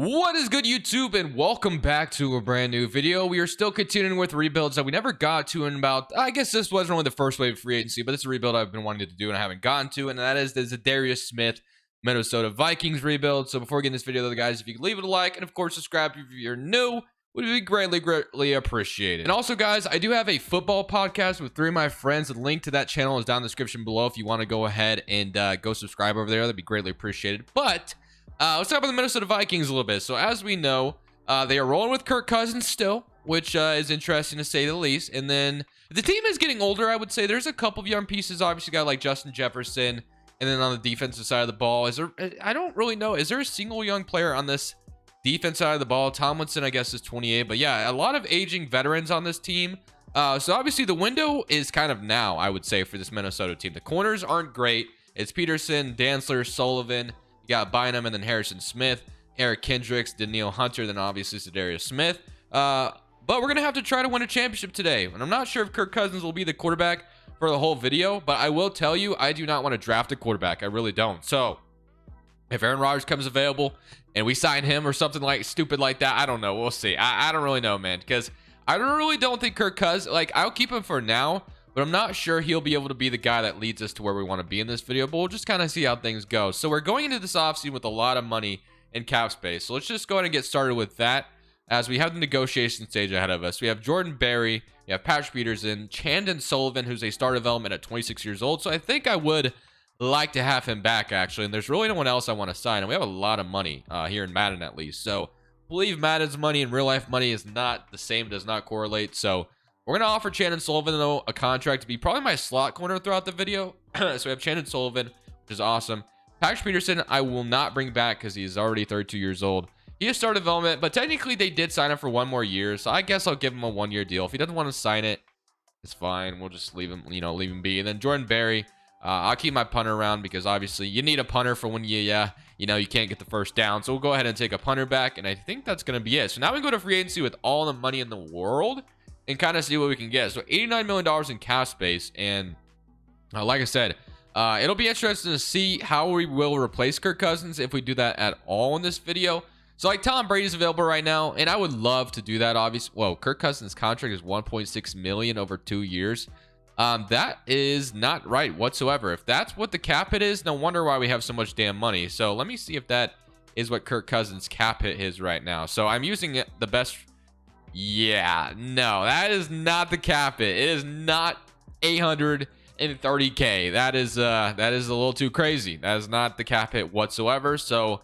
What is good, YouTube, and welcome back to a brand new video. We are still continuing with rebuilds that we never got to in about, I guess this wasn't really the first wave of free agency, but it's a rebuild I've been wanting to do and I haven't gotten to, and that is the Za'Darius Smith Minnesota Vikings rebuild. So before we get in this video, though, guys, if you could leave it a like and of course subscribe if you're new, would be greatly appreciated. And also, guys, I do have a football podcast with 3 of my friends. The link to that channel is down in the description below if you want to go ahead and go subscribe over there. That'd be greatly appreciated. But let's talk about the Minnesota Vikings a little bit. So as we know, they are rolling with Kirk Cousins still, which is interesting to say the least. And then the team is getting older, I would say. There's a couple of young pieces. Obviously, got like Justin Jefferson. And then on the defensive side of the ball, I don't really know. Is there a single young player on this defense side of the ball? Tomlinson, I guess, is 28. But yeah, a lot of aging veterans on this team. So obviously the window is kind of now, I would say, for this Minnesota team. The corners aren't great. It's Peterson, Dantzler, Sullivan. You got Bynum, and then Harrison Smith, Eric Kendricks, Danielle Hunter, then obviously Za'Darius Smith. But we're going to have to try to win a championship today. And I'm not sure if Kirk Cousins will be the quarterback for the whole video, but I will tell you, I do not want to draft a quarterback. I really don't. So if Aaron Rodgers comes available and we sign him or something like stupid like that, I don't know. We'll see. I don't really know, man, because I really don't think Kirk Cousins, like, I'll keep him for now, but I'm not sure he'll be able to be the guy that leads us to where we want to be in this video, but we'll just kind of see how things go. So we're going into this offseason with a lot of money and cap space. So let's just go ahead and get started with that as we have the negotiation stage ahead of us. We have Jordan Berry, we have Patrick Peterson, Chandon Sullivan, who's a star development at 26 years old. So I think I would like to have him back, actually. And there's really no one else I want to sign. And we have a lot of money here in Madden, at least. So I believe Madden's money and real life money is not the same, does not correlate. So we're going to offer Chandon Sullivan, though, a contract to be probably my slot corner throughout the video. So we have Chandon Sullivan, which is awesome. Patrick Peterson, I will not bring back because he's already 32 years old. He is star development, but technically they did sign him for 1 more year. So I guess I'll give him a 1-year deal. If he doesn't want to sign it, it's fine. We'll just leave him, leave him be. And then Jordan Berry, I'll keep my punter around because obviously you need a punter for when you can't get the first down. So we'll go ahead and take a punter back. And I think that's going to be it. So now we go to free agency with all the money in the world and kind of see what we can get. So $89 million in cap space. And like I said, it'll be interesting to see how we will replace Kirk Cousins if we do that at all in this video. So like Tom Brady's available right now, and I would love to do that, obviously. Whoa, Kirk Cousins' contract is $1.6 million over 2 years. That is not right whatsoever. If that's what the cap hit is, no wonder why we have so much damn money. So let me see if that is what Kirk Cousins' cap hit is right now. So I'm using the best. Yeah, no, that is not the cap hit. It is not 830K. That is a little too crazy. That is not the cap hit whatsoever. So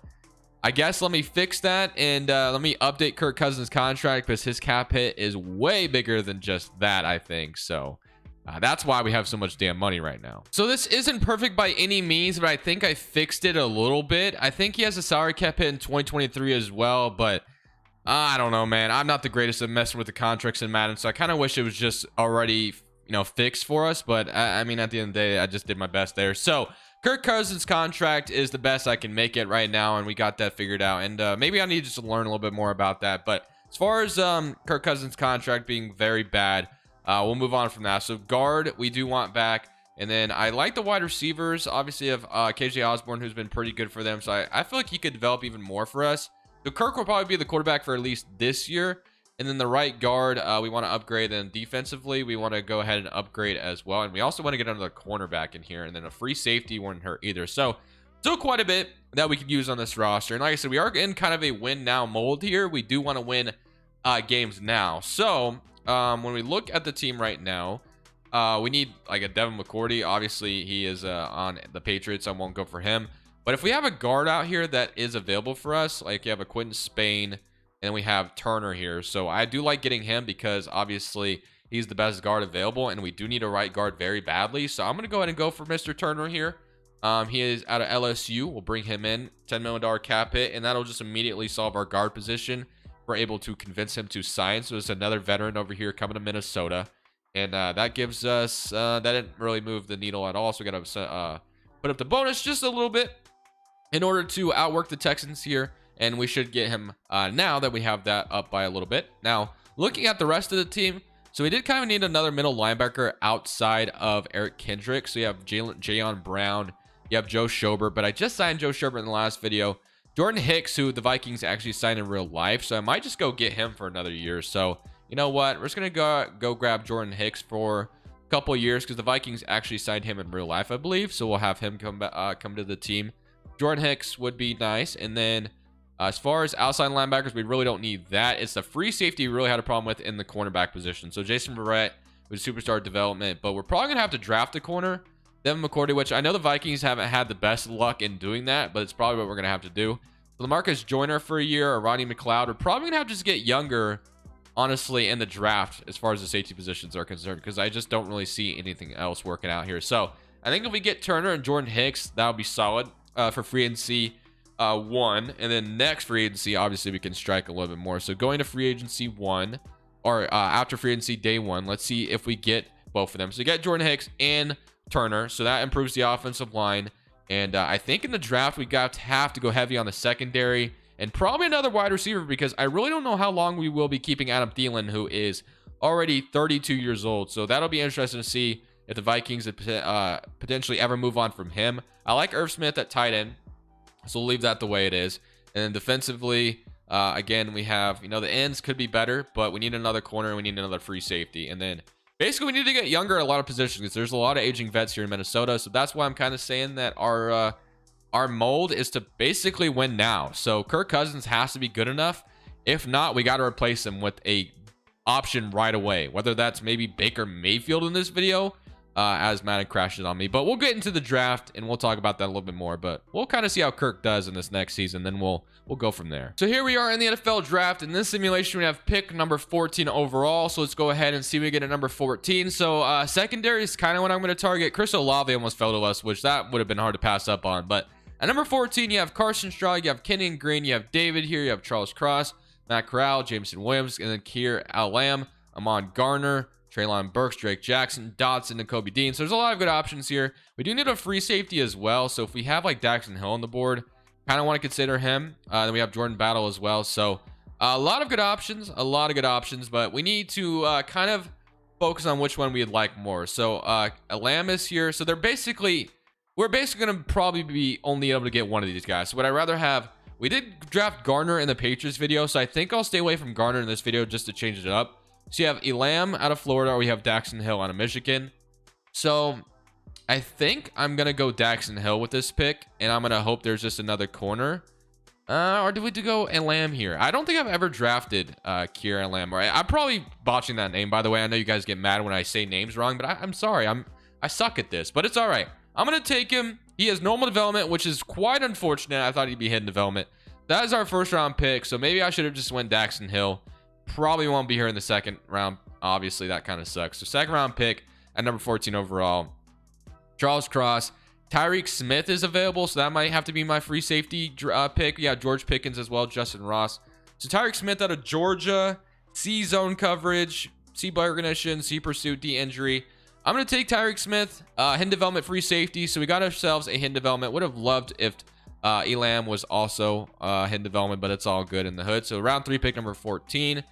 I guess let me fix that and let me update Kirk Cousins' contract because his cap hit is way bigger than just that, I think. So that's why we have so much damn money right now. So this isn't perfect by any means, but I think I fixed it a little bit. I think he has a salary cap hit in 2023 as well, but I don't know, man. I'm not the greatest at messing with the contracts in Madden, so I kind of wish it was just already, fixed for us. But I mean, at the end of the day, I just did my best there. So Kirk Cousins' contract is the best I can make it right now, and we got that figured out. And maybe I need just to learn a little bit more about that. But as far as Kirk Cousins' contract being very bad, we'll move on from that. So guard, we do want back. And then I like the wide receivers. Obviously, of KJ Osborne, who's been pretty good for them. So I feel like he could develop even more for us. So Kirk will probably be the quarterback for at least this year. And then the right guard, we want to upgrade. And defensively, we want to go ahead and upgrade as well. And we also want to get another cornerback in here. And then a free safety wouldn't hurt either. So still quite a bit that we could use on this roster. And like I said, we are in kind of a win now mold here. We do want to win games now. So when we look at the team right now, we need like a Devin McCourty. Obviously, he is on the Patriots. I won't go for him. But if we have a guard out here that is available for us, like you have a Quentin Spain, and we have Turner here. So I do like getting him because obviously he's the best guard available, and we do need a right guard very badly. So I'm going to go ahead and go for Mr. Turner here. He is out of LSU. We'll bring him in. $10 million cap hit, and that'll just immediately solve our guard position. We're able to convince him to sign. So it's another veteran over here coming to Minnesota. And that gives us, that didn't really move the needle at all. So we got to put up the bonus just a little bit in order to outwork the Texans here. And we should get him now that we have that up by a little bit. Now, looking at the rest of the team, so we did kind of need another middle linebacker outside of Eric Kendricks. So you have Jayon Brown, you have Joe Schobert, but I just signed Joe Schobert in the last video. Jordan Hicks, who the Vikings actually signed in real life. So I might just go get him for another year. So you know what? We're just going to go grab Jordan Hicks for a couple years because the Vikings actually signed him in real life, I believe. So we'll have him come to the team. Jordan Hicks would be nice. And then as far as outside linebackers, we really don't need that. It's the free safety we really had a problem with in the cornerback position. So Jason Verrett with superstar development, but we're probably going to have to draft a corner. Devin McCourty, which I know the Vikings haven't had the best luck in doing that, but it's probably what we're going to have to do. So LaMarcus Joyner for a year or Rodney McLeod. We're probably going to have to just get younger, honestly, in the draft as far as the safety positions are concerned, because I just don't really see anything else working out here. So I think if we get Turner and Jordan Hicks, that'll be solid for free agency 1. And then next free agency, obviously, we can strike a little bit more. So going to free agency 1 or after free agency day 1, let's see if we get both of them. So you get Jordan Hicks and Turner, so that improves the offensive line. And I think in the draft we have to go heavy on the secondary and probably another wide receiver, because I really don't know how long we will be keeping Adam Thielen, who is already 32 years old. So that'll be interesting to see if the Vikings potentially ever move on from him. I like Irv Smith at tight end, so we'll leave that the way it is. And then defensively, again, we have, the ends could be better, but we need another corner and we need another free safety. And then basically, we need to get younger at a lot of positions because there's a lot of aging vets here in Minnesota. So that's why I'm kind of saying that our mold is to basically win now. So Kirk Cousins has to be good enough. If not, we got to replace him with a option right away. Whether that's maybe Baker Mayfield in this video, as Madden crashes on me. But we'll get into the draft and we'll talk about that a little bit more. But we'll kind of see how Kirk does in this next season. Then we'll go from there. So here we are in the NFL draft. In this simulation, we have pick number 14 overall. So let's go ahead and see what we get at number 14. So secondary is kind of what I'm going to target. Chris Olave almost fell to us, which that would have been hard to pass up on. But at number 14, you have Carson Strong, you have Kenyon Green, you have David here, you have Charles Cross, Matt Corral, Jameson Williams, and then Kier Alam, Amon Garner, Treylon Burks, Drake Jackson, Dotson, and Kobe Dean. So there's a lot of good options here. We do need a free safety as well. So if we have like Daxton Hill on the board, kind of want to consider him. Then we have Jordan Battle as well. So a lot of good options, but we need to kind of focus on which one we'd like more. So Alam is here. So we're basically going to probably be only able to get one of these guys. So would I rather have, we did draft Garner in the Patriots video. So I think I'll stay away from Garner in this video just to change it up. So you have Elam out of Florida, or we have Daxton Hill out of Michigan. So I think I'm going to go Daxton Hill with this pick, and I'm going to hope there's just another corner. Or do we go Elam here? I don't think I've ever drafted Kier Elam. Right? I'm probably botching that name, by the way. I know you guys get mad when I say names wrong, but I'm sorry. I suck at this, but it's all right. I'm going to take him. He has normal development, which is quite unfortunate. I thought he'd be hidden development. That is our first round pick, so maybe I should have just went Daxton Hill. Probably won't be here in the second round. Obviously, that kind of sucks. So second round pick at number 14 overall, Charles Cross. Tyreek Smith is available, so that might have to be my free safety pick. Yeah, George Pickens as well, Justin Ross. So Tyreek Smith out of Georgia, C zone coverage, C ball recognition, C pursuit, D injury. I'm going to take Tyreek Smith, hidden development, free safety. So we got ourselves a hidden development. Would have loved if Elam was also hidden development, but it's all good in the hood. So round 3 pick number 14.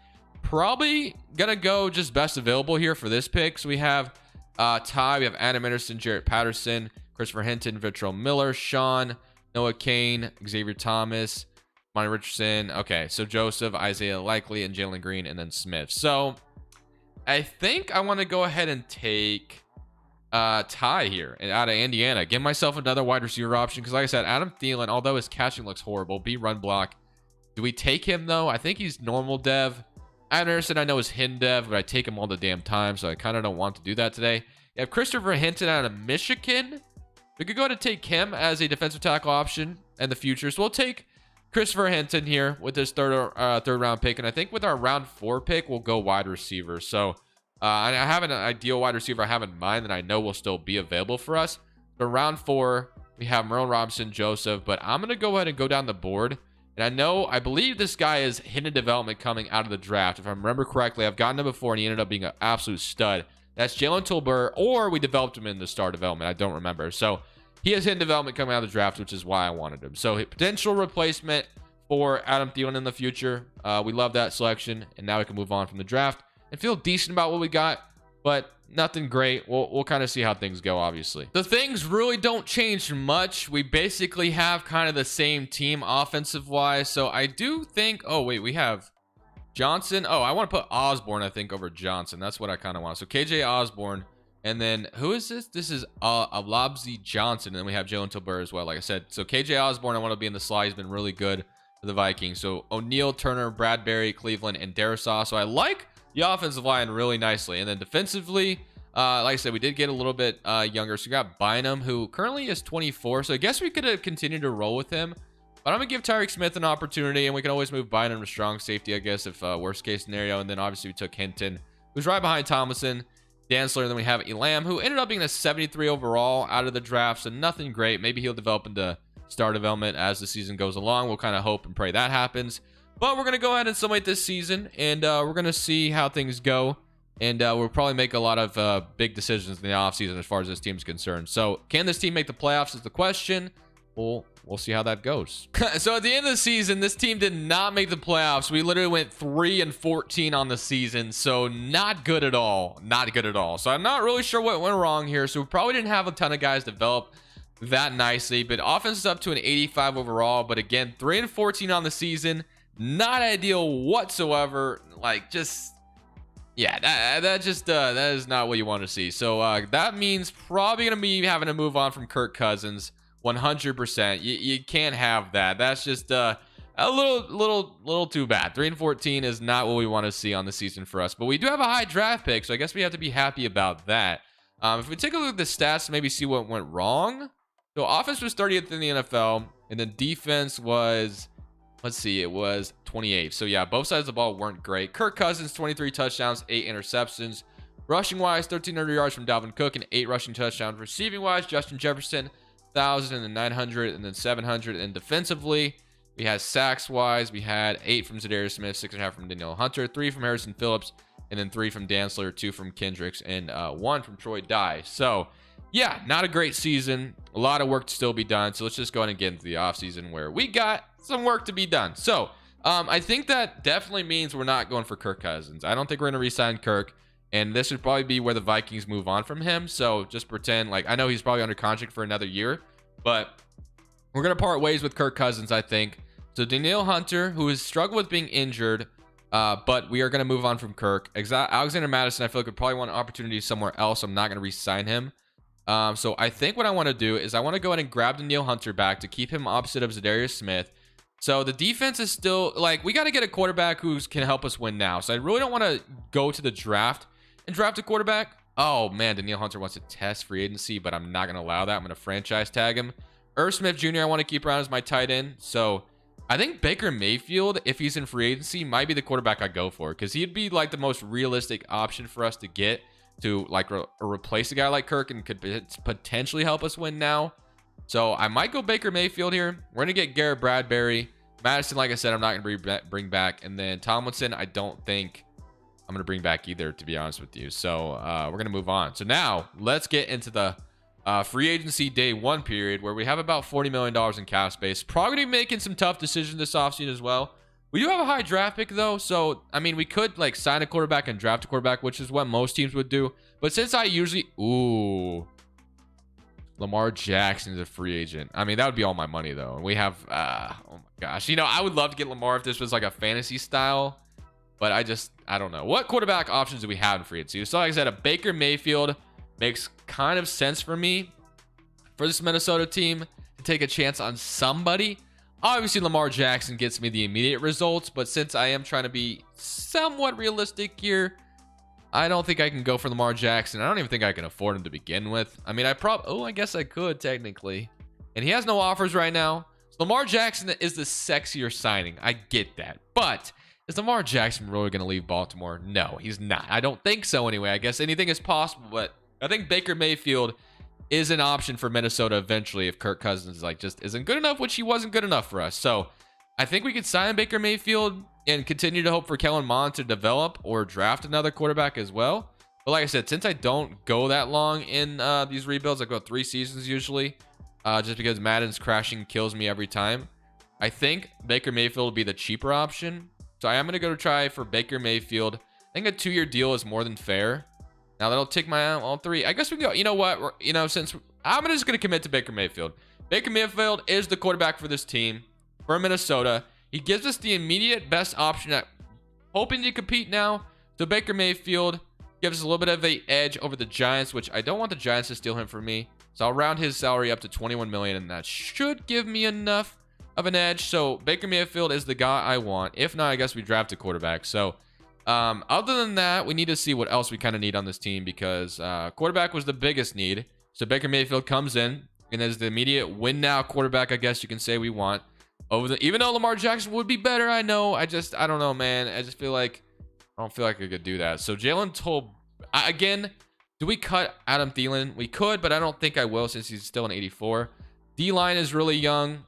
Probably gonna go just best available here for this pick. So we have Ty, we have Adam Anderson, Jarrett Patterson, Christopher Hinton, Vitrell Miller, Sean, Noah Kane, Xavier Thomas, Monty Richardson. Okay, so Joseph, Isaiah Likely, and Jalen Green, and then Smith. So I think I want to go ahead and take Ty here out of Indiana. Give myself another wide receiver option because, like I said, Adam Thielen, although his catching looks horrible, B run block. Do we take him though? I think he's normal dev. Anderson, I know is hidden dev, but I take him all the damn time, so I kind of don't want to do that today. You have Christopher Hinton out of Michigan. We could go ahead and take him as a defensive tackle option in the future. So we'll take Christopher Hinton here with this third round pick, and I think with our round 4 pick, we'll go wide receiver. So I have an ideal wide receiver I have in mind that I know will still be available for us. But round 4, we have Merlin Robinson, Joseph, but I'm going to go ahead and go down the board. And I believe this guy is hidden development coming out of the draft. If I remember correctly, I've gotten him before and he ended up being an absolute stud. That's Jalen Tolbert, or we developed him in the star development. I don't remember. So he has hidden development coming out of the draft, which is why I wanted him. So potential replacement for Adam Thielen in the future. We love that selection. And now we can move on from the draft and feel decent about what we got, but nothing great. We'll kind of see how things go, obviously. The things really don't change much. We basically have kind of the same team offensive wise. So I do think, oh wait, we have Johnson. Oh, I want to put Osborne, I think, over Johnson. That's what I kind of want. So KJ Osborne. And then who is this? This is Alabzi Johnson. And then we have Jalen Tolbert as well, like I said. So KJ Osborne, I want to be in the slide. He's been really good for the Vikings. So O'Neal, Turner, Bradbury, Cleveland, and Darisaw. So I like the offensive line really nicely. And then defensively, like I said, we did get a little bit younger. So we got Bynum, who currently is 24. So I guess we could have continued to roll with him. But I'm going to give Tyreek Smith an opportunity. And we can always move Bynum to strong safety, I guess, if worst case scenario. And then obviously we took Hinton, who's right behind Tomlinson. Dantzler, and then we have Elam, who ended up being a 73 overall out of the draft, so nothing great. Maybe he'll develop into star development as the season goes along. We'll kind of hope and pray that happens. But we're going to go ahead and summate this season, and we're going to see how things go. And we'll probably make a lot of big decisions in the offseason as far as this team is concerned. So can this team make the playoffs is the question. We'll see how that goes. So at the end of the season, this team did not make the playoffs. We literally went 3-14 on the season. So not good at all. Not good at all. So I'm not really sure what went wrong here. So we probably didn't have a ton of guys develop that nicely. But offense is up to an 85 overall. But again, 3-14 on the season. Not ideal whatsoever. Like, just... yeah, that is not what you want to see. So that means probably going to be having to move on from Kirk Cousins. 100%. You can't have that. That's just a little too bad. 3-14 is not what we want to see on the season for us. But we do have a high draft pick, so I guess we have to be happy about that. If we take a look at the stats, maybe see what went wrong. So offense was 30th in the NFL, and then defense was, let's see, it was 28th. So yeah, both sides of the ball weren't great. Kirk Cousins, 23 touchdowns, 8 interceptions. Rushing wise, 1,300 yards from Dalvin Cook and 8 rushing touchdowns. Receiving wise, Justin Jefferson, 1,000 and then 900 and then 700. And defensively, we had sacks wise, we had 8 from Za'Darius Smith, 6.5 from Danielle Hunter, 3 from Harrison Phillips, and then 3 from Dantzler, 2 from Kendricks, and 1 from Troy Dye. So yeah, not a great season. A lot of work to still be done. So let's just go ahead and get into the offseason where we got some work to be done. So I think that definitely means we're not going for Kirk Cousins. I don't think we're going to re-sign Kirk. And this would probably be where the Vikings move on from him. So just pretend like, I know he's probably under contract for another year, but we're going to part ways with Kirk Cousins, I think. So Danielle Hunter, who has struggled with being injured, but we are going to move on from Kirk. Alexander Madison, I feel like would probably want an opportunity somewhere else. I'm not going to re-sign him. So I think what I want to do is I want to go ahead and grab Danielle Hunter back to keep him opposite of Za'Darius Smith. So the defense is still, like, we got to get a quarterback who can help us win now. So I really don't want to go to the draft and draft a quarterback. Oh man, Danielle Hunter wants to test free agency, but I'm not going to allow that. I'm going to franchise tag him. Irv Smith Jr. I want to keep around as my tight end. So I think Baker Mayfield, if he's in free agency, might be the quarterback I go for, because he'd be like the most realistic option for us to get to like replace a guy like Kirk and could potentially help us win now. So I might go Baker Mayfield here. We're going to get Garrett Bradbury. Madison, like I said, I'm not going to bring back. And then Tomlinson, I don't think I'm going to bring back either, to be honest with you. So we're going to move on. So now let's get into the free agency day 1 period, where we have about $40 million in cap space. Probably going to be making some tough decisions this offseason as well. We do have a high draft pick though. So, I mean, we could like sign a quarterback and draft a quarterback, which is what most teams would do. But since I usually, Lamar Jackson is a free agent. I mean, that would be all my money though. And we have, oh my gosh, you know, I would love to get Lamar if this was like a fantasy style, but I don't know. What quarterback options do we have in free agency? So like I said, a Baker Mayfield makes kind of sense for me for this Minnesota team to take a chance on somebody. Obviously, Lamar Jackson gets me the immediate results, but since I am trying to be somewhat realistic here, I don't think I can go for Lamar Jackson. I don't even think I can afford him to begin with. I mean, I guess I could technically. And he has no offers right now. So Lamar Jackson is the sexier signing. I get that. But is Lamar Jackson really going to leave Baltimore? No, he's not. I don't think so anyway. I guess anything is possible, but I think Baker Mayfield is an option for Minnesota eventually if Kirk Cousins like just isn't good enough, which he wasn't good enough for us. So I think we could sign Baker Mayfield and continue to hope for Kellen Mond to develop or draft another quarterback as well. But like I said, since I don't go that long in these rebuilds, I go 3 seasons usually, just because Madden's crashing kills me every time. I think Baker Mayfield will be the cheaper option. So I am going to go try for Baker Mayfield. I think a 2-year deal is more than fair. Now that'll take my all 3. I guess we can go. You know what? Since I'm just going to commit to Baker Mayfield. Baker Mayfield is the quarterback for this team for Minnesota. He gives us the immediate best option at hoping to compete now. So Baker Mayfield gives us a little bit of an edge over the Giants, which I don't want the Giants to steal him from me. So I'll round his salary up to $21 million, and that should give me enough of an edge. So Baker Mayfield is the guy I want. If not, I guess we draft a quarterback. So other than that, we need to see what else we kind of need on this team, because quarterback was the biggest need. So Baker Mayfield comes in and is the immediate win now quarterback, I guess you can say we want. Even though Lamar Jackson would be better, I know. I don't know, man. I just feel like I don't feel like I could do that. So Jalen told again, do we cut Adam Thielen? We could, but I don't think I will, since he's still an 84. D-line is really young.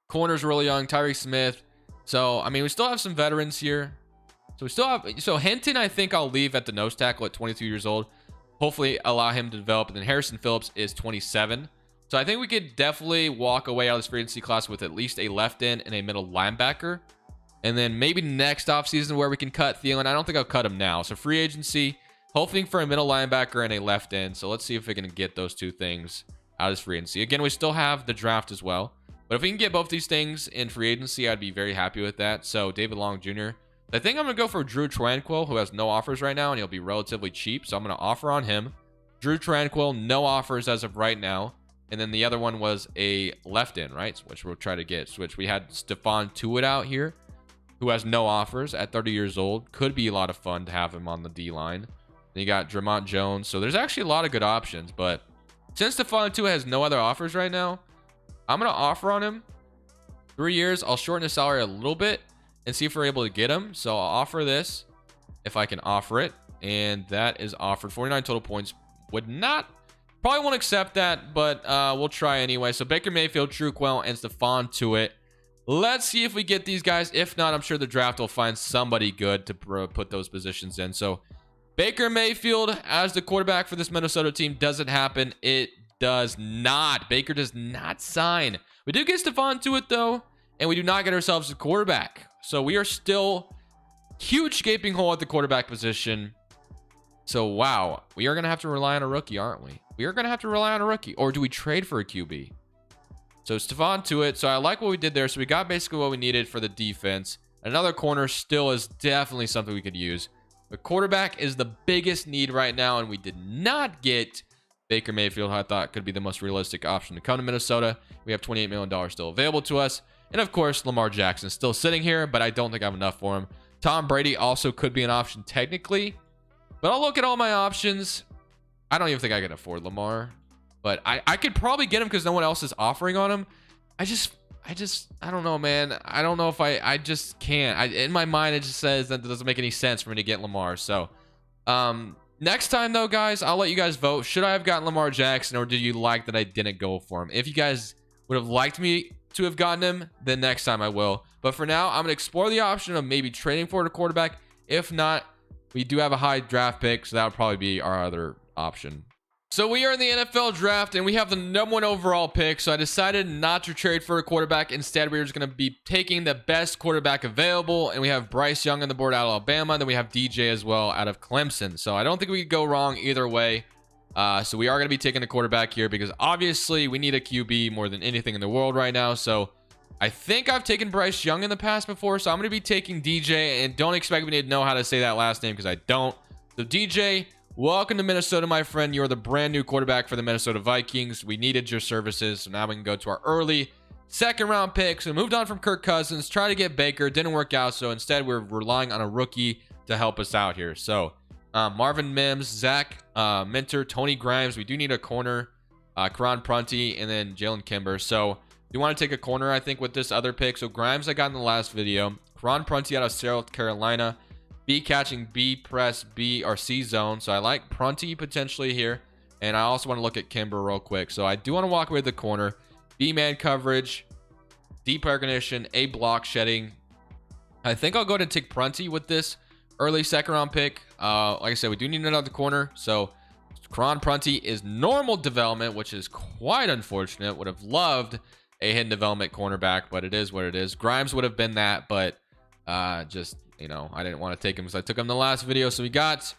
Corner's really young. Za'Darius Smith. So I mean, we still have some veterans here. So we still have. So Hinton, I think I'll leave at the nose tackle at 22 years old. Hopefully allow him to develop. And then Harrison Phillips is 27. So I think we could definitely walk away out of this free agency class with at least a left end and a middle linebacker. And then maybe next offseason where we can cut Thielen. I don't think I'll cut him now. So free agency, hoping for a middle linebacker and a left end. So let's see if we can get those two things out of this free agency. Again, we still have the draft as well. But if we can get both these things in free agency, I'd be very happy with that. So David Long Jr. I think I'm going to go for Drew Tranquill, who has no offers right now, and he'll be relatively cheap. So I'm going to offer on him. Drew Tranquill, no offers as of right now. And then the other one was a left end, right? Which we'll try to get. Which we had Stephon Tuitt out here, who has no offers at 30 years old. Could be a lot of fun to have him on the D-line. Then you got Dramont Jones. So there's actually a lot of good options. But since Stephon Tuitt has no other offers right now, I'm going to offer on him. 3 years. I'll shorten his salary a little bit and see if we're able to get him. So I'll offer this if I can offer it. And that is offered. 49 total points. Would not... Probably won't accept that, but we'll try anyway. So Baker Mayfield, Tranquill, and Stephon Tuitt. Let's see if we get these guys. If not, I'm sure the draft will find somebody good to put those positions in. So Baker Mayfield as the quarterback for this Minnesota team. Does it happen? It does not. Baker does not sign. We do get Stephon Tuitt, though, and we do not get ourselves a quarterback. So we are still huge gaping hole at the quarterback position. So, wow, we are going to have to rely on a rookie, aren't we? We are going to have to rely on a rookie. Or do we trade for a QB? So, Stephon Tuitt. So, I like what we did there. So, we got basically what we needed for the defense. Another corner still is definitely something we could use. The quarterback is the biggest need right now, and we did not get Baker Mayfield, who I thought could be the most realistic option to come to Minnesota. We have $28 million still available to us. And, of course, Lamar Jackson is still sitting here, but I don't think I have enough for him. Tom Brady also could be an option technically. But I'll look at all my options. I don't even think I can afford Lamar. But I could probably get him because no one else is offering on him. I don't know, man. I don't know if I just can't. In my mind, it just says that it doesn't make any sense for me to get Lamar. So, next time, though, guys, I'll let you guys vote. Should I have gotten Lamar Jackson, or did you like that I didn't go for him? If you guys would have liked me to have gotten him, then next time I will. But for now, I'm going to explore the option of maybe trading for a quarterback. If not, we do have a high draft pick, so that would probably be our other option. So we are in the NFL draft, and we have the #1 overall pick. So I decided not to trade for a quarterback. Instead, we're just going to be taking the best quarterback available. And we have Bryce Young on the board out of Alabama. And then we have DJ as well out of Clemson. So I don't think we could go wrong either way. So we are going to be taking a quarterback here because obviously we need a QB more than anything in the world right now. So I think I've taken Bryce Young in the past before, so I'm going to be taking DJ, and don't expect me to know how to say that last name because I don't. So DJ, welcome to Minnesota, my friend. You're the brand new quarterback for the Minnesota Vikings. We needed your services, so now we can go to our early second-round pick. So we moved on from Kirk Cousins, tried to get Baker, didn't work out, so instead we're relying on a rookie to help us out here. So Marvin Mims, Zach Minter, Tony Grimes. We do need a corner, Karan Prunty, and then Jalen Kimber. So you want to take a corner, I think, with this other pick. So Grimes I got in the last video. Karan Prunty out of South Carolina. B catching B press B or C zone. So I like Prunty potentially here. And I also want to look at Kimber real quick. So I do want to walk away with the corner. B man coverage. Deep recognition. A block shedding. I think I'll go ahead and take Prunty with this early second round pick. Like I said, we do need another corner. So Karan Prunty is normal development, which is quite unfortunate. Would have loved a hidden development cornerback, but it is what it is. Grimes would have been that, but just, I didn't want to take him because I took him in the last video. So we got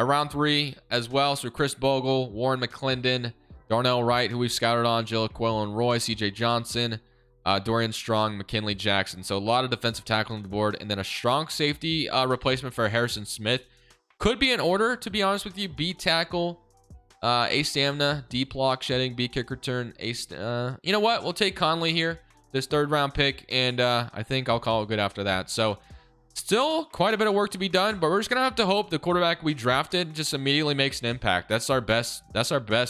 Round 3 as well. So Chris Bogle, Warren McClendon, Darnell Wright, who we've scouted on, Jill Quillen Roy, CJ Johnson, Dorian Strong, McKinley Jackson. So a lot of defensive tackle on the board, and then a strong safety replacement for Harrison Smith. Could be in order, to be honest with you. B tackle, A stamina, D block shedding, B kick return, you know what? We'll take Conley here, this 3rd round pick, and I think I'll call it good after that. So still quite a bit of work to be done, but we're just gonna have to hope the quarterback we drafted just immediately makes an impact. That's our best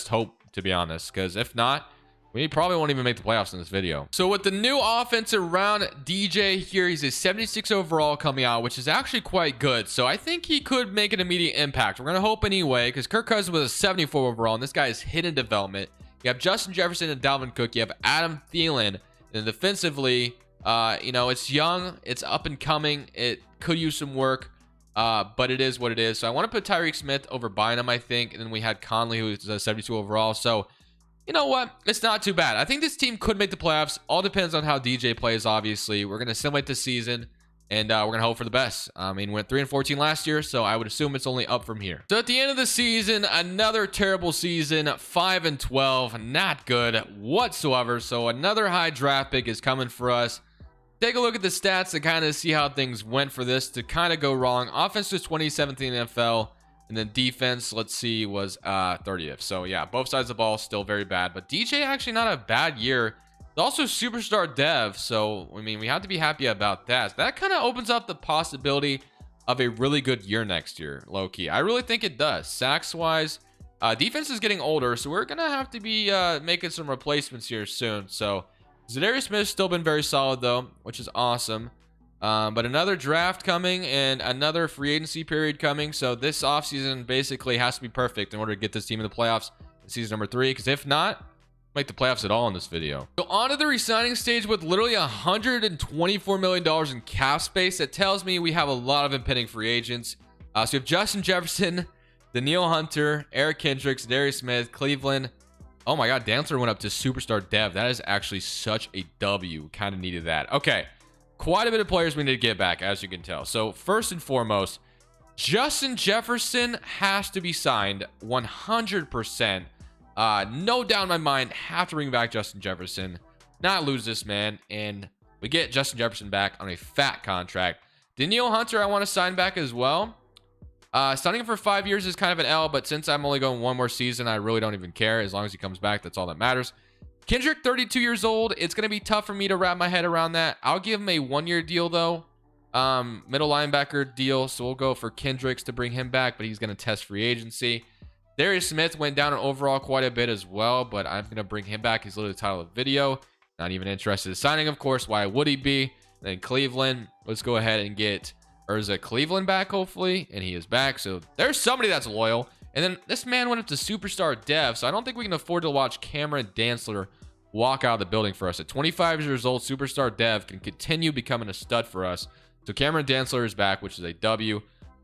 hope, to be honest, because if not, we probably won't even make the playoffs in this video. So with the new offensive round DJ here, he's a 76 overall coming out, which is actually quite good. So I think he could make an immediate impact. We're going to hope anyway, because Kirk Cousins was a 74 overall, and this guy is hidden development. You have Justin Jefferson and Dalvin Cook. You have Adam Thielen. And defensively, you know, it's young. It's up and coming. It could use some work, but it is what it is. So I want to put Tyreek Smith over Bynum, I think. And then we had Conley, who's a 72 overall. So you know what? It's not too bad. I think this team could make the playoffs. All depends on how DJ plays, obviously. We're going to simulate the season, and we're going to hope for the best. I mean, we went 3-14 last year, so I would assume it's only up from here. So at the end of the season, another terrible season, 5-12. Not good whatsoever. So another high draft pick is coming for us. Take a look at the stats to kind of see how things went for this to kind of go wrong. Offense was 27th in the NFL. And then defense, let's see, was 30th. So yeah, both sides of the ball still very bad. But DJ actually not a bad year. Also superstar dev. So I mean, we have to be happy about that. That kind of opens up the possibility of a really good year next year, low key. I really think it does. Sacks wise, defense is getting older, so we're gonna have to be making some replacements here soon. So Za'Darius Smith's still been very solid though, which is awesome. But another draft coming and another free agency period coming. So this offseason basically has to be perfect in order to get this team in the playoffs in season number 3. Because if not, make the playoffs at all in this video. So on to the re-signing stage with literally $124 million in cap space. That tells me we have a lot of impending free agents. So you have Justin Jefferson, Danielle Hunter, Eric Kendricks, Darius Smith, Cleveland. Oh my God, Dantzler went up to superstar dev. That is actually such a W. Kind of needed that. Okay. Quite a bit of players we need to get back, as you can tell. So first and foremost, Justin Jefferson has to be signed 100%. No doubt in my mind, have to bring back Justin Jefferson, not lose this man, and we get Justin Jefferson back on a fat contract. Danielle Hunter, I want to sign back as well. Signing him for 5 years is kind of an L, but since I'm only going one more season, I really don't even care. As long as he comes back, that's all that matters. Kendrick, 32 years old. It's going to be tough for me to wrap my head around that. I'll give him a 1-year deal, though. Middle linebacker deal. So we'll go for Kendricks to bring him back, but he's going to test free agency. Darius Smith went down in overall quite a bit as well, but I'm going to bring him back. He's literally the title of the video. Not even interested in signing, of course. Why would he be? Then Cleveland. Let's go ahead and get Urza Cleveland back, hopefully. And he is back. So there's somebody that's loyal. And then this man went up to superstar dev. So I don't think we can afford to watch Cameron Dantzler walk out of the building for us. At 25 years old, superstar dev can continue becoming a stud for us. So Cameron Dantzler is back, which is a W.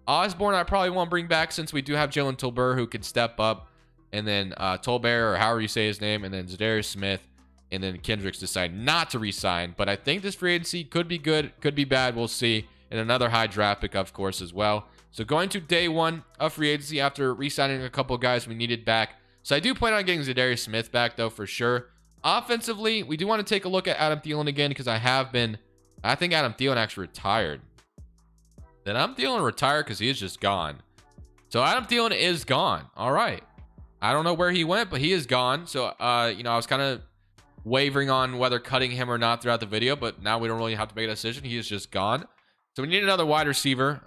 Osborne, I probably won't bring back since we do have Jalen Tolbert who can step up. And then Tolbert, or however you say his name, and then Za'Darius Smith. And then Kendricks decide not to re-sign. But I think this free agency could be good, could be bad. We'll see. And another high draft pick, of course, as well. So going to day 1 of free agency after re-signing a couple of guys we needed back. So I do plan on getting Za'Darius Smith back, though, for sure. Offensively, we do want to take a look at Adam Thielen again because I think Adam Thielen actually retired. Then Adam Thielen retired because he is just gone. So Adam Thielen is gone. All right. I don't know where he went, but he is gone. So, you know, I was kind of wavering on whether cutting him or not throughout the video, but now we don't really have to make a decision. He is just gone. So we need another wide receiver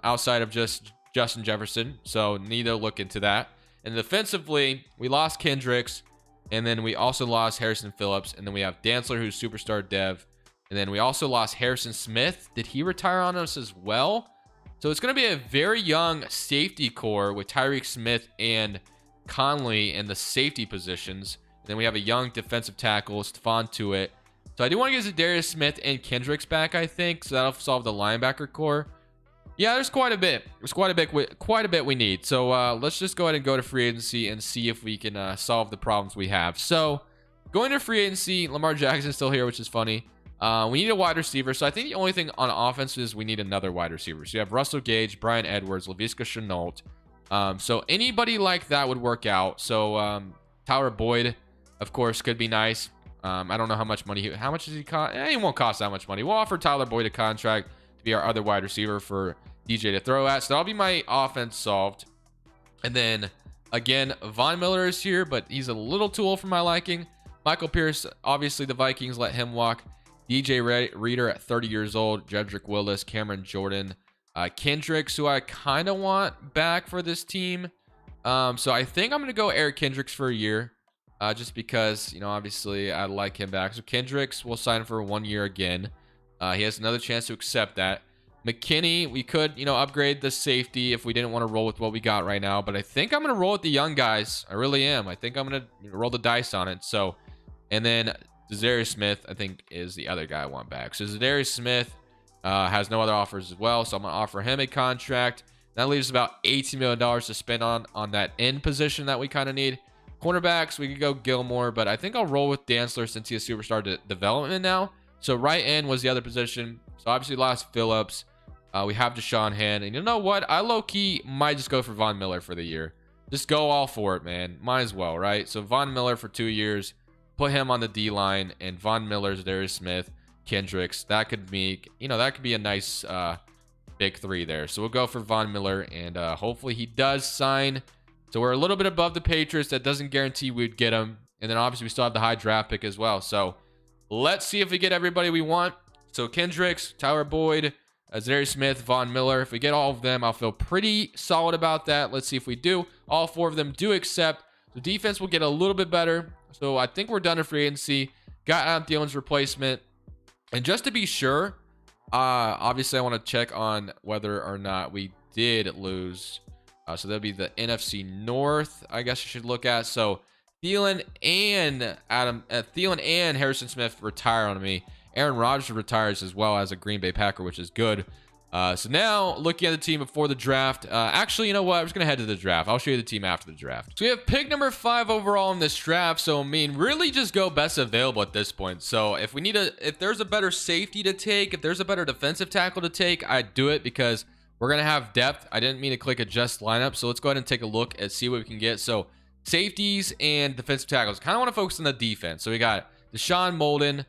outside of just Justin Jefferson. So need to look into that. And defensively, we lost Kendricks. And then we also lost Harrison Phillips. And then we have Dantzler, who's superstar dev. And then we also lost Harrison Smith. Did he retire on us as well? So it's going to be a very young safety core with Tyreek Smith and Conley in the safety positions. And then we have a young defensive tackle, Stephon Tuitt. So I do want to get Za'Darius Smith and Kendricks back, I think. So that'll solve the linebacker core. Yeah, there's quite a bit. There's quite a bit we need. So let's just go ahead and go to free agency and see if we can solve the problems we have. So going to free agency, Lamar Jackson's still here, which is funny. We need a wide receiver. So I think the only thing on offense is we need another wide receiver. So you have Russell Gage, Brian Edwards, Laviska Shenault, So anybody like that would work out. So Tyler Boyd, of course, could be nice. I don't know how much money how much does he cost? He won't cost that much money. We'll offer Tyler Boyd a contract to be our other wide receiver for DJ to throw at. So that'll be my offense solved. And then again, Von Miller is here, but he's a little too old for my liking. Michael Pierce, obviously the Vikings let him walk. DJ Reader at 30 years old. Jedrick Willis, Cameron Jordan, Kendricks, who I kind of want back for this team. So I think I'm going to go Eric Kendricks for a year. Just because, you know, obviously I like him back. So Kendricks will sign for 1 year again. He has another chance to accept that. McKinney, we could, you know, upgrade the safety if we didn't want to roll with what we got right now. But I think I'm going to roll with the young guys. I really am. I think I'm going to roll the dice on it. So, and then Za'Darius Smith, I think, is the other guy I want back. So Za'Darius Smith has no other offers as well. So I'm going to offer him a contract. That leaves about $18 million to spend on that end position that we kind of need. Cornerbacks, we could go Gilmore, but I think I'll roll with Dantzler since he has superstar development now. So right end was the other position. So obviously lost Phillips. We have Deshaun Hand. And you know what? I low-key might just go for Von Miller for the year. Just go all for it, man. Might as well, right? So Von Miller for 2 years. Put him on the D-line. And Von Miller, Darius Smith, Kendricks. That could be, you know, that could be a nice big three there. So we'll go for Von Miller. And hopefully he does sign. So we're a little bit above the Patriots. That doesn't guarantee we'd get them. And then obviously we still have the high draft pick as well. So let's see if we get everybody we want. So Kendricks, Tyler Boyd, Za'Darius Smith, Von Miller. If we get all of them, I'll feel pretty solid about that. Let's see if we do. All 4 of them do accept. So defense will get a little bit better. So I think we're done in free agency. Got Adam Thielen's replacement. And just to be sure, obviously I want to check on whether or not we did lose. So that'll be the NFC North, I guess I should look at. So Thielen and Harrison Smith retire on me. Aaron Rodgers retires as well as a Green Bay Packer, which is good. So now looking at the team before the draft. Actually, you know what? I'm just going to head to the draft. I'll show you the team after the draft. So we have pick number 5 overall in this draft. So, I mean, really just go best available at this point. So if there's a better safety to take, if there's a better defensive tackle to take, I'd do it because we're going to have depth. I didn't mean to click adjust lineup. So let's go ahead and take a look and see what we can get. So safeties and defensive tackles. Kind of want to focus on the defense. So we got Deshaun Molden.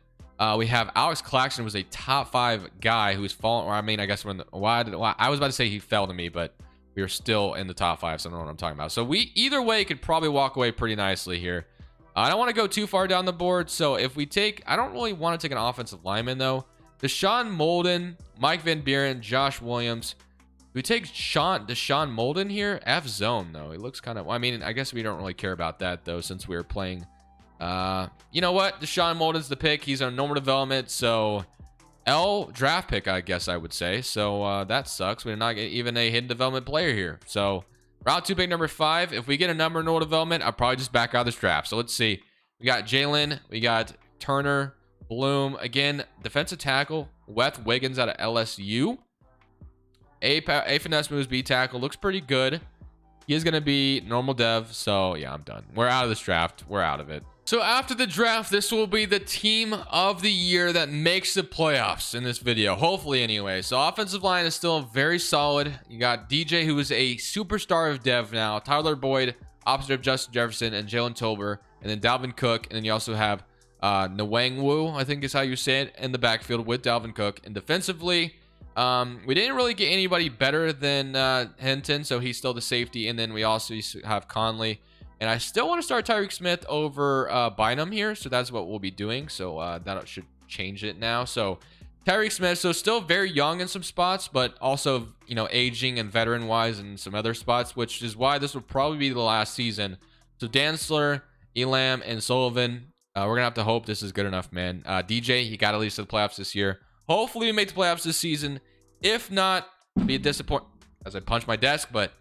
We have Alex Claxton, was a top 5 guy who's fallen. Or I mean, I guess we're in the. I was about to say he fell to me, but we are still in the top 5. So I don't know what I'm talking about. So we either way could probably walk away pretty nicely here. I don't want to go too far down the board. So if we take, I don't really want to take an offensive lineman though. Deshaun Molden, Mike Van Buren, Josh Williams. We take Deshaun Molden here. F zone though. He looks kind of. I mean, I guess we don't really care about that though, since we were playing. You know what? Deshaun Molden's the pick. He's on normal development, so L draft pick, I guess I would say. So that sucks. We did not get even a hidden development player here. So round 2 pick number 5. If we get a number in normal development, I'll probably just back out of this draft. So let's see. We got Jalen. We got Turner, Bloom. Again, defensive tackle. Weth Wiggins out of LSU. A finesse moves B tackle. Looks pretty good. He is going to be normal dev. So yeah, I'm done. We're out of this draft. We're out of it. So after the draft, this will be the team of the year that makes the playoffs in this video. Hopefully anyway. So offensive line is still very solid. You got DJ, who is a superstar of dev now. Tyler Boyd, opposite of Justin Jefferson, and Jalen Tolbert. And then Dalvin Cook. And then you also have Nwangwu, I think is how you say it, in the backfield with Dalvin Cook. And defensively, we didn't really get anybody better than Hinton. So he's still the safety. And then we also have Conley. And I still want to start Tyreek Smith over Bynum here. So that's what we'll be doing. So that should change it now. So Tyreek Smith, so still very young in some spots, but also, you know, aging and veteran wise in some other spots, which is why this will probably be the last season. So Dantzler, Elam, and Sullivan, we're going to have to hope this is good enough, man. DJ, he got at least to the playoffs this year. Hopefully we make the playoffs this season. If not, it'll be a disappointment as I punch my desk, but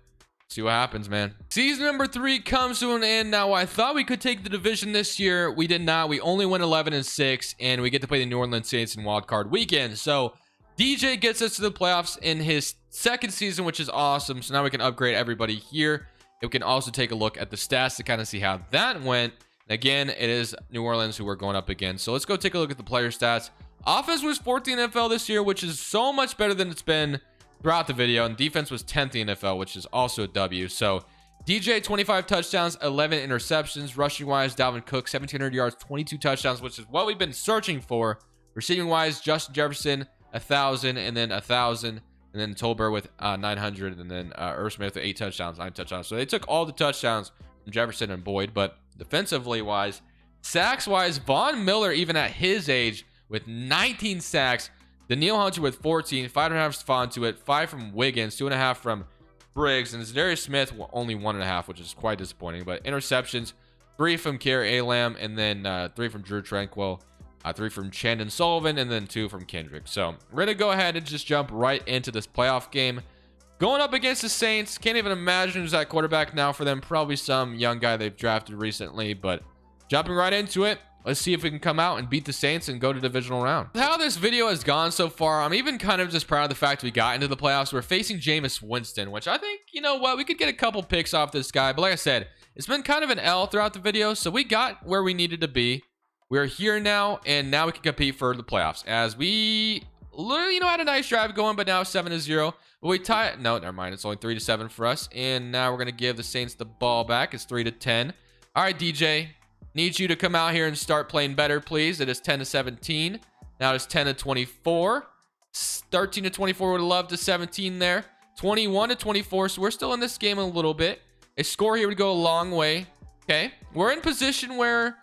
see what happens, man. Season number 3 comes to an end. Now, I thought we could take the division this year. We did not. We only went 11-6, and we get to play the New Orleans Saints in Wild Card Weekend. So DJ gets us to the playoffs in his 2nd season, which is awesome. So now we can upgrade everybody here. We can also take a look at the stats to kind of see how that went. Again, it is New Orleans who we're going up against. So let's go take a look at the player stats. Offense was 14th NFL this year, which is so much better than it's been throughout the video, and defense was 10th in the NFL, which is also a W. So DJ, 25 touchdowns, 11 interceptions. Rushing wise, Dalvin Cook, 1,700 yards, 22 touchdowns, which is what we've been searching for. Receiving wise, Justin Jefferson, 1,000, and then 1,000, and then Tolbert with 900, and then Irv Smith with 8 touchdowns, 9 touchdowns. So they took all the touchdowns from Jefferson and Boyd. But defensively wise, sacks wise, Von Miller, even at his age, with 19 sacks. Danielle Hunter with 14, 5.5 from Fontuit, 5 from Wiggins, 2.5 from Briggs, and Za'Darius Smith only 1.5, which is quite disappointing. But interceptions, 3 from Kerry Alam, and then 3 from Drew Tranquil, 3 from Chandon Sullivan, and then 2 from Kendrick. So we're gonna go ahead and just jump right into this playoff game, going up against the Saints. Can't even imagine who's at quarterback now for them. Probably some young guy they've drafted recently, but jumping right into it. Let's see if we can come out and beat the Saints and go to divisional round. How this video has gone so far, I'm even kind of just proud of the fact we got into the playoffs. We're facing Jameis Winston, which I think, you know what, we could get a couple picks off this guy. But like I said, it's been kind of an L throughout the video. So we got where we needed to be. We're here now, and now we can compete for the playoffs. As we literally, had a nice drive going, but now it's 7-0. But we tie it. No, never mind. It's only 3-7 for us. And now we're going to give the Saints the ball back. It's 3-10. All right, DJ. Need you to come out here and start playing better, please. It is 10-17. Now it's 10-24. 13-24 would have loved to 17 there. 21-24. So we're still in this game a little bit. A score here would go a long way. Okay. We're in position where,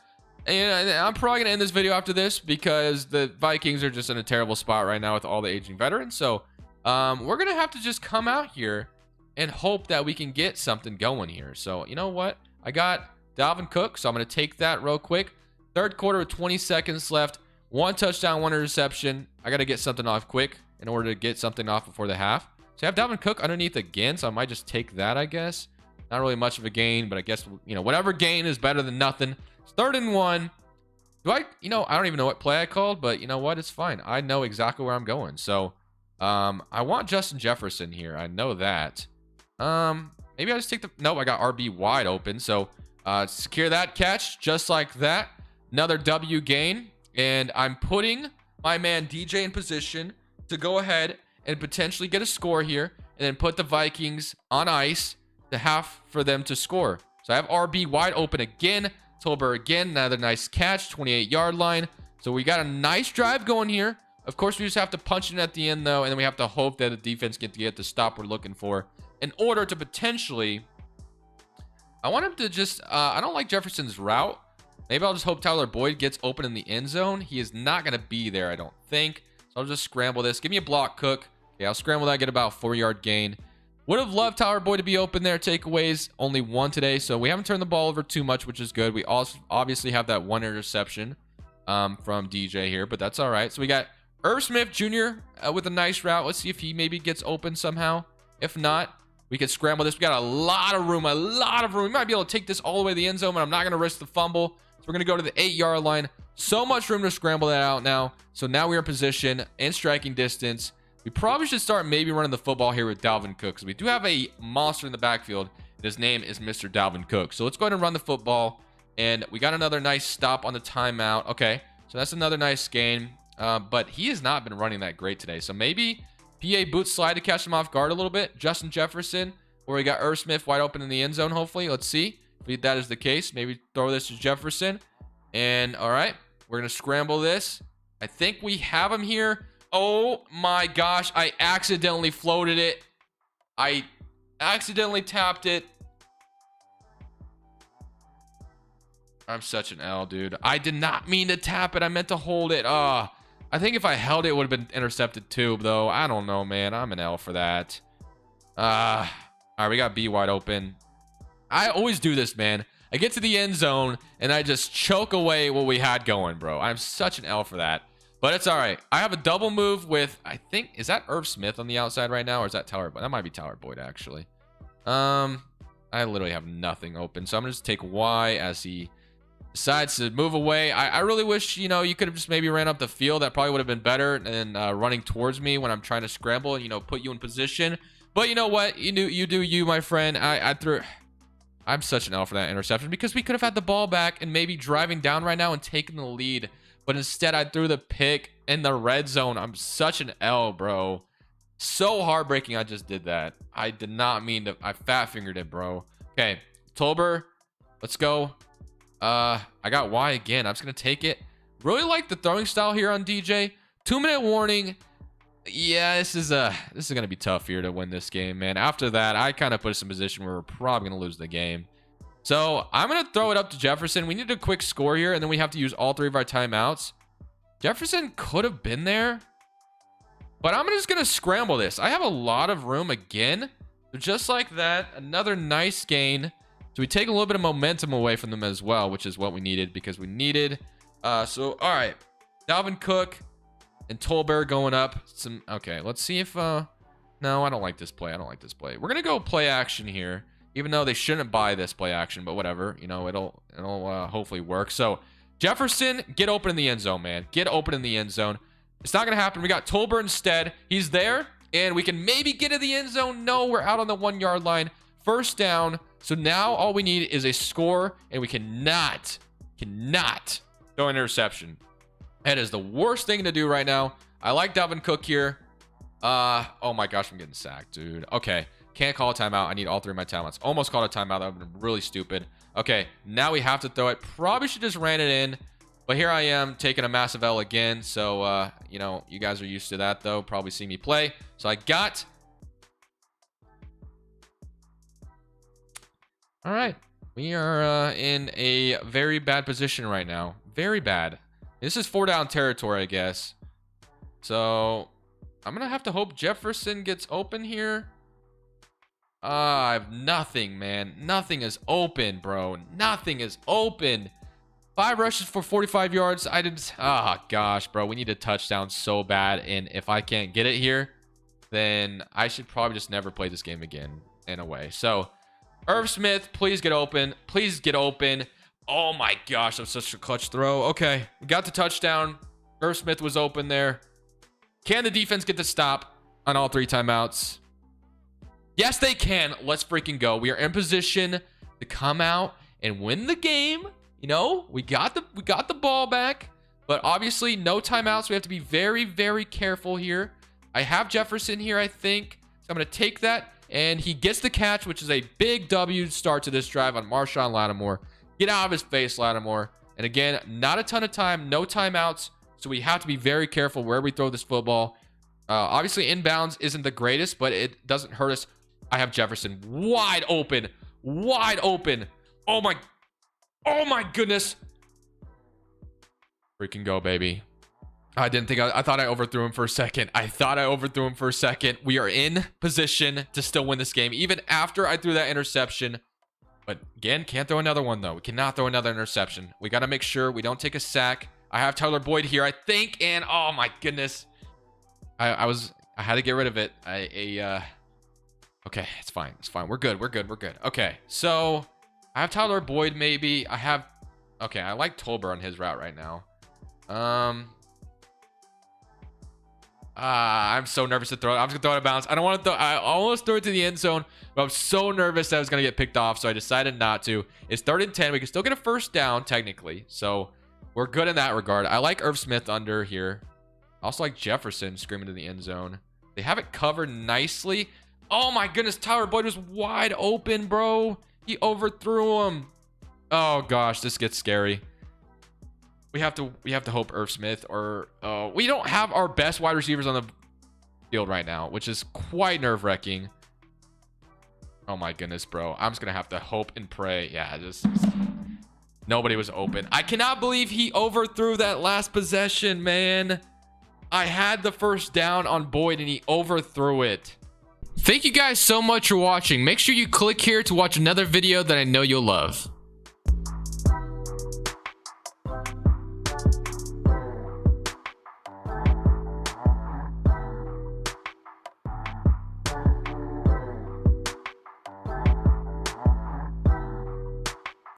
and I'm probably going to end this video after this because the Vikings are just in a terrible spot right now with all the aging veterans. So we're going to have to just come out here and hope that we can get something going here. So you know what? I got Dalvin Cook, so I'm going to take that real quick. Third quarter with 20 seconds left. 1 touchdown, 1 interception. I got to get something off quick in order to get something off before the half. So I have Dalvin Cook underneath again, so I might just take that, I guess. Not really much of a gain, but I guess, whatever gain is better than nothing. It's 3rd and 1. I don't even know what play I called, but you know what? It's fine. I know exactly where I'm going. So I want Justin Jefferson here. I know that. Maybe I just take the... Nope, I got RB wide open, so... secure that catch just like that. Another W gain, and I'm putting my man DJ in position to go ahead and potentially get a score here, and then put the Vikings on ice to have for them to score. So I have RB wide open again. Tolbert again, another nice catch, 28-yard line. So we got a nice drive going here. Of course, we just have to punch it at the end though, and then we have to hope that the defense can get the stop we're looking for in order to potentially... I want him to just, I don't like Jefferson's route. Maybe I'll just hope Tyler Boyd gets open in the end zone. He is not going to be there, I don't think. So I'll just scramble this. Give me a block, Cook. Okay, I'll scramble that, get about a 4-yard gain. Would have loved Tyler Boyd to be open there. Takeaways, only 1 today. So we haven't turned the ball over too much, which is good. We also obviously have that 1 interception from DJ here, but that's all right. So we got Irv Smith Jr. With a nice route. Let's see if he maybe gets open somehow. If not, we can scramble this. We got a lot of room, We might be able to take this all the way to the end zone, but I'm not going to risk the fumble. So we're going to go to the 8-yard line. So much room to scramble that out now. So now we're in position and striking distance. We probably should start maybe running the football here with Dalvin Cook, because we do have a monster in the backfield, and his name is Mr. Dalvin Cook. So let's go ahead and run the football. And we got another nice stop on the timeout. Okay, so that's another nice gain. But he has not been running that great today. So maybe... PA boot slide to catch him off guard a little bit. Justin Jefferson, where we got Irv Smith wide open in the end zone, hopefully. Let's see if that is the case. Maybe throw this to Jefferson. And, all right, we're going to scramble this. I think we have him here. Oh, my gosh. I accidentally floated it. I accidentally tapped it. I'm such an L, dude. I did not mean to tap it. I meant to hold it. I think if I held it, it would have been intercepted too, though. I don't know, man. I'm an L for that. All right, we got B wide open. I always do this, man. I get to the end zone, and I just choke away what we had going, bro. I'm such an L for that. But it's all right. I have a double move with, I think, is that Irv Smith on the outside right now, or is that Tyler Boyd? That might be Tyler Boyd, actually. I literally have nothing open, so I'm going to just take Y as he... decides to move away. I really wish, you could have just maybe ran up the field. That probably would have been better than running towards me when I'm trying to scramble and, put you in position. But you know what? You do you, my friend. I'm such an L for that interception because we could have had the ball back and maybe driving down right now and taking the lead. But instead, I threw the pick in the red zone. I'm such an L, bro. So heartbreaking I just did that. I did not mean to. I fat fingered it, bro. Okay, Tolber, let's go. I got Y again. I'm just gonna take it. Really like the throwing style here on DJ. 2-minute warning. Yeah, this is gonna be tough here to win this game, man. After that, I kind of put us in a position where we're probably gonna lose the game. So I'm gonna throw it up to Jefferson. We need a quick score here, and then we have to use all 3 of our timeouts. Jefferson could have been there, but I'm just gonna scramble this. I have a lot of room again. So just like that, another nice gain. So we take a little bit of momentum away from them as well, which is what we needed, because we needed. So all right, Dalvin Cook and Tolbert going up. Okay, let's see if no, I don't like this play. I don't like this play. We're gonna go play action here, even though they shouldn't buy this play action, but whatever. You know, it'll hopefully work. So Jefferson, get open in the end zone, man. Get open in the end zone. It's not gonna happen. We got Tolbert instead. He's there, and we can maybe get to the end zone. No, we're out on the 1-yard line. First down. So now all we need is a score, and we cannot throw an interception. That is the worst thing to do right now. I like Dalvin Cook here. Oh my gosh, I'm getting sacked, dude. Okay, can't call a timeout. I need all 3 of my timeouts. Almost called a timeout. That would have been really stupid. Okay, now we have to throw it. Probably should just ran it in, but here I am taking a massive L again. So you know, you guys are used to that though. Probably see me play. So I got. All right, we are in a very bad position right now. Very bad. This is 4-down territory, I guess. So I'm gonna have to hope Jefferson gets open here. I have nothing, man. Nothing is open, bro. Nothing is open. 5 rushes for 45 yards. I didn't. Ah, gosh, bro. We need a touchdown so bad. And if I can't get it here, then I should probably just never play this game again, in a way. So Irv Smith, please get open. Please get open. Oh my gosh, that was such a clutch throw. Okay, we got the touchdown. Irv Smith was open there. Can the defense get the stop on all 3 timeouts? Yes, they can. Let's freaking go. We are in position to come out and win the game. You know, we got the ball back, but obviously no timeouts. We have to be very, very careful here. I have Jefferson here, I think. So I'm going to take that, and he gets the catch, which is a big W start to this drive on Marshawn Lattimore. Get out of his face, Lattimore. And again, not a ton of time, no timeouts. So we have to be very careful where we throw this football. Obviously, inbounds isn't the greatest, but it doesn't hurt us. I have Jefferson wide open. Wide open. Oh my goodness. Freaking go, baby. I didn't think I thought I overthrew him for a second. We are in position to still win this game, even after I threw that interception. But again, can't throw another one, though. We cannot throw another interception. We got to make sure we don't take a sack. I have Tyler Boyd here, I think. And oh my goodness. I had to get rid of it. Okay, it's fine. It's fine. We're good. Okay, so I have Tyler Boyd maybe. Okay, I like Tolbert on his route right now. I'm so nervous to throw it. I'm just gonna throw it out of bounds. I don't want to throw. I almost threw it to the end zone, but I'm so nervous that I was gonna get picked off, so I decided not to. It's 3rd and 10. We can still get a first down technically, so we're good in that regard. I like Irv Smith under here. I also like Jefferson screaming to the end zone. They have it covered nicely. Oh my goodness, Tyler Boyd was wide open, bro. He overthrew him. Oh gosh, this gets scary. We have to hope Irv Smith, or we don't have our best wide receivers on the field right now, which is quite nerve-wracking. Oh my goodness, bro. I'm just gonna have to hope and pray. Yeah, just nobody was open. I cannot believe he overthrew that last possession, man. I had the first down on Boyd and he overthrew it. Thank you guys so much for watching. Make sure you click here to watch another video that I know you'll love.